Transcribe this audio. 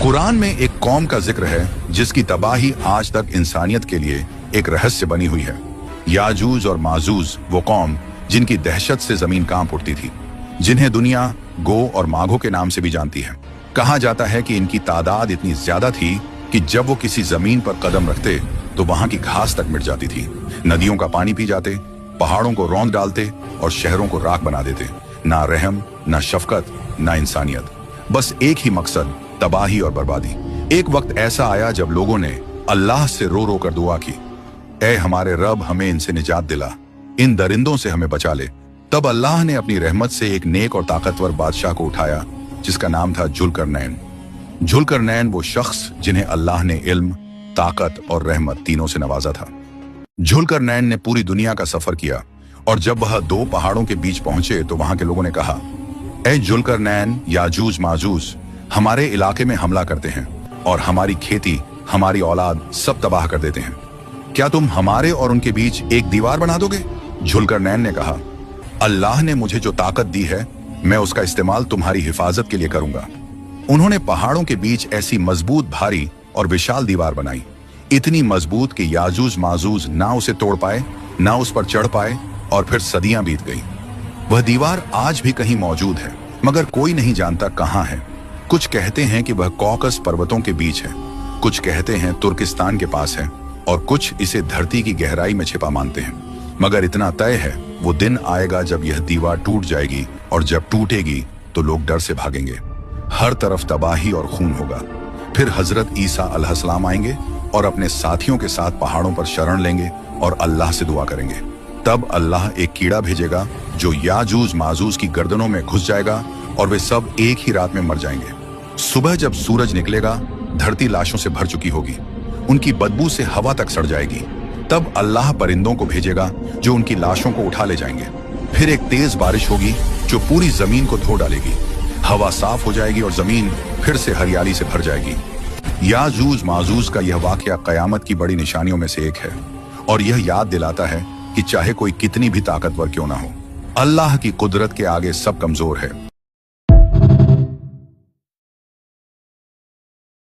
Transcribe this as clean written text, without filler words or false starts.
कुरान में एक कौम का जिक्र है जिसकी तबाही आज तक इंसानियत के लिए एक रहस्य बनी हुई है। याजूज और माजूज वो कौम जिनकी दहशत से जमीन कांप उठती थी, जिन्हें दुनिया गो और माघो के नाम से भी जानती है। कहा जाता है कि इनकी तादाद इतनी ज्यादा थी कि जब वो किसी जमीन पर कदम रखते तो वहां की घास तक मिट जाती थी। नदियों का पानी पी जाते, पहाड़ों को रौंद डालते और शहरों को राख बना देते। ना रहम, ना शफकत, ना इंसानियत, बस एक ही मकसद, तबाही और बर्बादी। एक वक्त ऐसा आया जब लोगों ने अल्लाह से रो रो कर दुआ की, ऐ हमारे रब, हमें इनसे निजात दिला, इन दरिंदों से हमें बचा ले। तब अल्लाह ने अपनी रहमत से एक नेक और ताकतवर बादशाह को उठाया जिसका नाम था जुल्करनैन। जुल्करनैन वो शख्स जिन्हें अल्लाह ने इल्म, ताकत और रहमत तीनों से नवाजा था। जुल्करनैन ने पूरी दुनिया का सफर किया और जब वह दो पहाड़ों के बीच पहुंचे तो वहां के लोगों ने कहा, ऐ जुल्करनैन, याजूज माजूज हमारे इलाके में हमला करते हैं और हमारी खेती, हमारी औलाद सब तबाह कर देते हैं। क्या तुम हमारे और उनके बीच एक दीवार बना दोगे? जुल्करनैन ने कहा, अल्लाह ने मुझे जो ताकत दी है मैं उसका इस्तेमाल तुम्हारी हिफाजत के लिए करूंगा। उन्होंने पहाड़ों के बीच ऐसी मजबूत, भारी और विशाल दीवार बनाई, इतनी मजबूत कि याजूज माजूज ना उसे तोड़ पाए, ना उस पर चढ़ पाए और फिर सदियां बीत गई। वह दीवार आज भी कहीं मौजूद है मगर कोई नहीं जानता कहां है। कुछ कहते हैं कि वह कॉकस पर्वतों के बीच है, कुछ कहते हैं तुर्किस्तान के पास है और कुछ इसे धरती की गहराई में छिपा मानते हैं। मगर इतना तय है, वो दिन आएगा जब यह दीवार टूट जाएगी और जब टूटेगी तो लोग डर से भागेंगे। हर तरफ तबाही और खून होगा। फिर हजरत ईसा अलैहिस्सलाम आएंगे और अपने साथियों के साथ पहाड़ों पर शरण लेंगे और अल्लाह से दुआ करेंगे। तब अल्लाह एक कीड़ा भेजेगा जो याजूज माजूज की गर्दनों में घुस जाएगा और वे सब एक ही रात में मर जाएंगे। सुबह जब सूरज निकलेगा, धरती लाशों से भर चुकी होगी, उनकी बदबू से हवा तक सड़ जाएगी। तब अल्लाह परिंदों को भेजेगा जो उनकी लाशों को उठा ले जाएंगे। फिर एक तेज बारिश होगी जो पूरी जमीन को धो डालेगी। हवा साफ हो जाएगी और जमीन फिर से हरियाली से भर जाएगी। याजूज माजूज का यह वाकया कयामत की बड़ी निशानियों में से एक है और यह याद दिलाता है कि चाहे कोई कितनी भी ताकतवर क्यों ना हो, अल्लाह की कुदरत के आगे सब कमजोर है।